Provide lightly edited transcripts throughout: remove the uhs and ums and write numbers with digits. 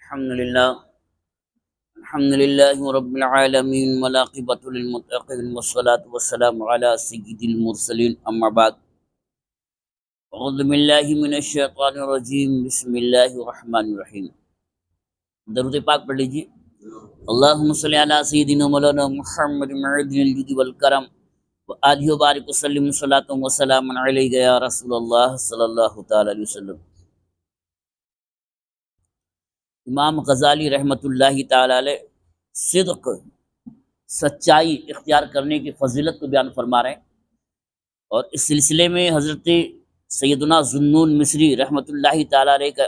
الحمد للہ رب العالمین والعاقبۃ للمتقین والصلاۃ والسلام علی سید المرسلین اما بعد اعوذ باللہ من الشیطان الرجیم بسم اللہ الرحمن الرحیم۔ درود پاک پڑھ لیجیے۔ اللہم صلی علی سیدنا مولانا محمد معدن الجود والکرم وآلہ وبارک وسلم صلاۃ وسلام علیک یا رسول اللہ صلی اللہ تعالی علیہ وسلم۔ امام غزالی رحمۃ اللہ تعالی علیہ صدق سچائی اختیار کرنے کی فضیلت کو بیان فرما رہے ہیں، اور اس سلسلے میں حضرت سیدنا ذوالنون مصری رحمۃ اللہ تعالی علیہ کا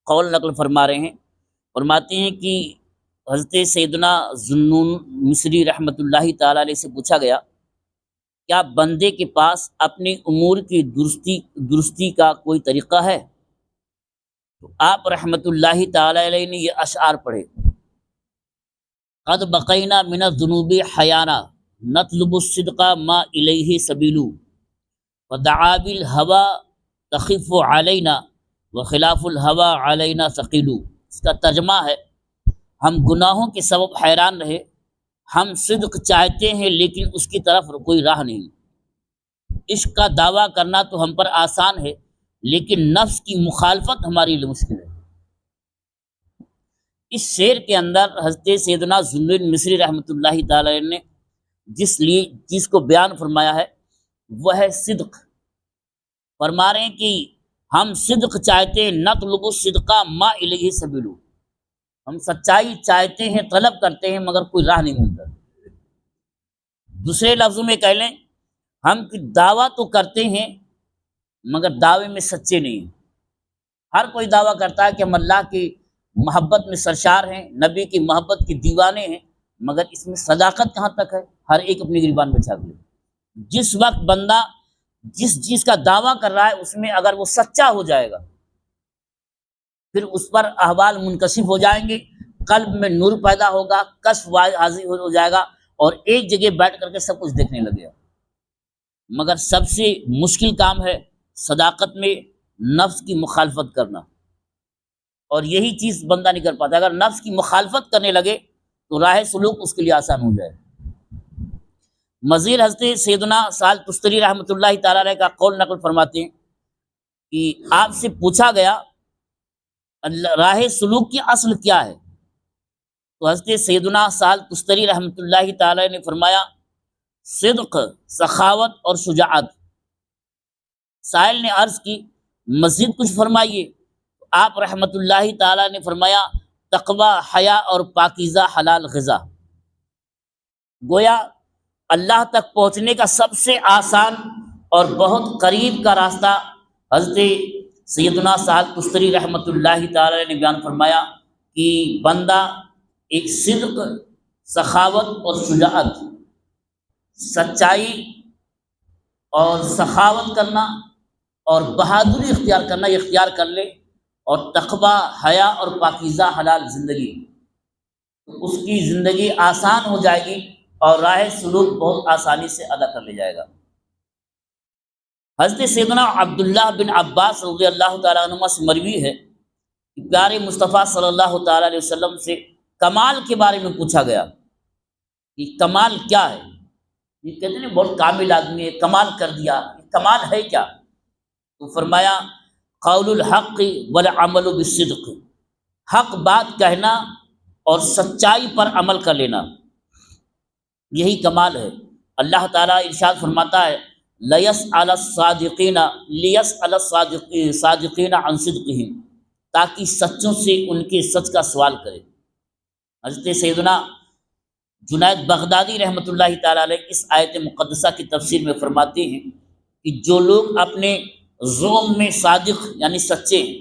قول نقل فرما رہے ہیں۔ فرماتے ہیں کہ حضرت سیدنا ذوالنون مصری رحمۃ اللہ تعالی علیہ سے پوچھا گیا، کیا بندے کے پاس اپنے امور کی درستی کا کوئی طریقہ ہے؟ تو آپ رحمۃ اللہ تعالی علیہ نے یہ اشعار پڑھے: قد بقینا من الذنوب حیانا نطلب الصدق ما الیہ سبیل ودعا بالہوى تخف علینا وخلاف الہوى علینا ثقیل۔ اس کا ترجمہ ہے، ہم گناہوں کے سبب حیران رہے، ہم صدق چاہتے ہیں لیکن اس کی طرف کوئی راہ نہیں۔ عشق کا دعویٰ کرنا تو ہم پر آسان ہے لیکن نفس کی مخالفت ہمارے لیے مشکل ہے۔ اس شعر کے اندر حضرت سیدنا ذوالنون مصری رحمۃ اللہ تعالی نے جس کو بیان فرمایا ہے وہ ہے صدق۔ فرما رہے ہیں کہ ہم صدق چاہتے ہیں، نطلب الصدق ما الیہ سبیل، ہم سچائی چاہتے ہیں، طلب کرتے ہیں مگر کوئی راہ نہیں ملتا۔ دوسرے لفظوں میں کہہ لیں، ہم دعویٰ تو کرتے ہیں مگر دعوے میں سچے نہیں ہیں۔ ہر کوئی دعویٰ کرتا ہے کہ ہم اللہ کی محبت میں سرشار ہیں، نبی کی محبت کے دیوانے ہیں، مگر اس میں صداقت کہاں تک ہے؟ ہر ایک اپنی گریبان میں جھانک لے۔ جس وقت بندہ جس چیز کا دعویٰ کر رہا ہے اس میں اگر وہ سچا ہو جائے گا پھر اس پر احوال منکشف ہو جائیں گے، قلب میں نور پیدا ہوگا، کشف حاضر ہو جائے گا اور ایک جگہ بیٹھ کر کے سب کچھ دیکھنے لگے گا۔ مگر سب سے مشکل کام ہے صداقت میں نفس کی مخالفت کرنا، اور یہی چیز بندہ نہیں کر پاتا۔ اگر نفس کی مخالفت کرنے لگے تو راہ سلوک اس کے لیے آسان ہو جائے۔ مزید حضرت سیدنا سہل تستری رحمۃ اللہ تعالی علیہ کا قول نقل فرماتے ہیں کہ آپ سے پوچھا گیا راہ سلوک کی اصل کیا ہے؟ تو حضرت سیدنا سہل تستری رحمۃ اللہ تعالی نے فرمایا، صدق، سخاوت اور شجاعت۔ سائل نے عرض کی مزید کچھ فرمائیے۔ آپ رحمۃ اللہ تعالی نے فرمایا، تقوی، حیا اور پاکیزہ حلال غذا۔ گویا اللہ تک پہنچنے کا سب سے آسان اور بہت قریب کا راستہ حضرت سیدنا سہل تستری رحمۃ اللہ تعالی نے بیان فرمایا کہ بندہ ایک صدق، سخاوت اور شجاعت، سچائی اور سخاوت کرنا اور بہادری اختیار کرنا، یہ اختیار کر لے، اور تقوی، حیا اور پاکیزہ حلال زندگی، تو اس کی زندگی آسان ہو جائے گی اور راہ سلوک بہت آسانی سے ادا کر لے جائے گا۔ حضرت سیدنا عبداللہ بن عباس رضی اللہ تعالیٰ عنہما سے مروی ہے کہ پیارے مصطفیٰ صلی اللہ تعالیٰ علیہ وسلم سے کمال کے بارے میں پوچھا گیا کہ کمال کیا ہے؟ یہ کہتے ہیں بہت کامل آدمی ہے، کمال کر دیا، کمال ہے کیا؟ تو فرمایا، قول الحق والعمل بالصدق، حق بات کہنا اور سچائی پر عمل کر لینا، یہی کمال ہے۔ اللہ تعالیٰ ارشاد فرماتا ہے، لَيَسْأَلَ الصَّادِقِينَ عَنْ صِدْقِهِمْ، تاکہ سچوں سے ان کے سچ کا سوال کرے۔ حضرت سیدنا جنید بغدادی رحمۃ اللہ تعالیٰ علیہ اس آیت مقدسہ کی تفسیر میں فرماتے ہیں کہ جو لوگ اپنے زوم میں صادق یعنی سچے ہیں،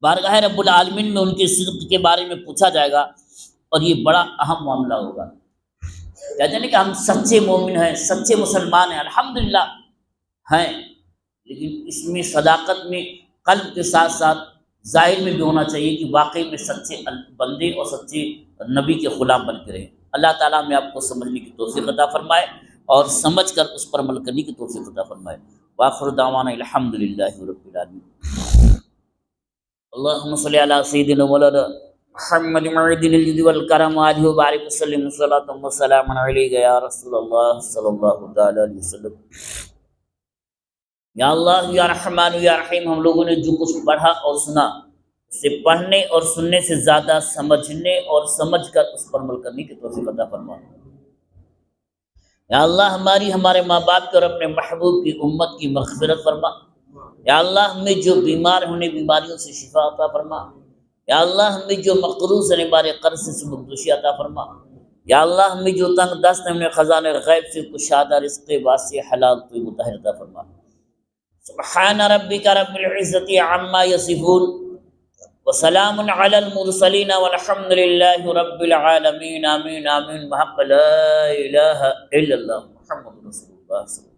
بارگاہ رب العالمین میں ان کے صدق کے بارے میں پوچھا جائے گا، اور یہ بڑا اہم معاملہ ہوگا۔ کہتے ہیں کہ ہم سچے مومن ہیں، سچے مسلمان ہیں، الحمدللہ ہیں، لیکن اس میں صداقت میں قلب کے ساتھ ساتھ ظاہر میں بھی ہونا چاہیے کہ واقعی میں سچے بندے اور سچے نبی کے غلام بن کے رہیں۔ اللہ تعالیٰ میں آپ کو سمجھنے کی توفیق عطا فرمائے اور سمجھ کر اس پر عمل کرنے کی توفیق عطا فرمائے۔ وآخر دعوانا الحمدللہ رب العالمین۔ اللهم صل على سيدنا مولانا محمد معدن الجد والكرم وآله وبارك وسلم صلاة وسلاما عليك يا رسول الله صلی اللہ تعالی علیہ وسلم۔ یا اللہ یا رحمان یا رحیم، ہم لوگوں نے جو کچھ پڑھا اور سنا اسے پڑھنے اور سننے سے زیادہ سمجھنے اور سمجھ کر اس پر عمل کرنے کی توفیق عطا فرما۔ یا اللہ ہماری ہمارے ماں باپ کی اور اپنے محبوب کی امت کی مغفرت فرما۔ یا اللہ ہمیں جو بیمار ہونے بیماریوں سے شفا عطا فرما۔ یا اللہ ہمیں جو مقروض ہیں بارے قرض سے مقدوشی عطا فرما۔ یا اللہ ہمیں جو تنگ دست ہیں ہمیں خزانہ غیب سے کشادہ رزق واسع حلال طیب مطہر عطا فرما۔ سبحان ربک رب العزت عما یصفون وسلام علی المرسلین والحمد للہ رب العالمین۔ آمین آمین بحق لا الہ الا اللہ محمد رسول اللہ صلی اللہ علیہ وسلم۔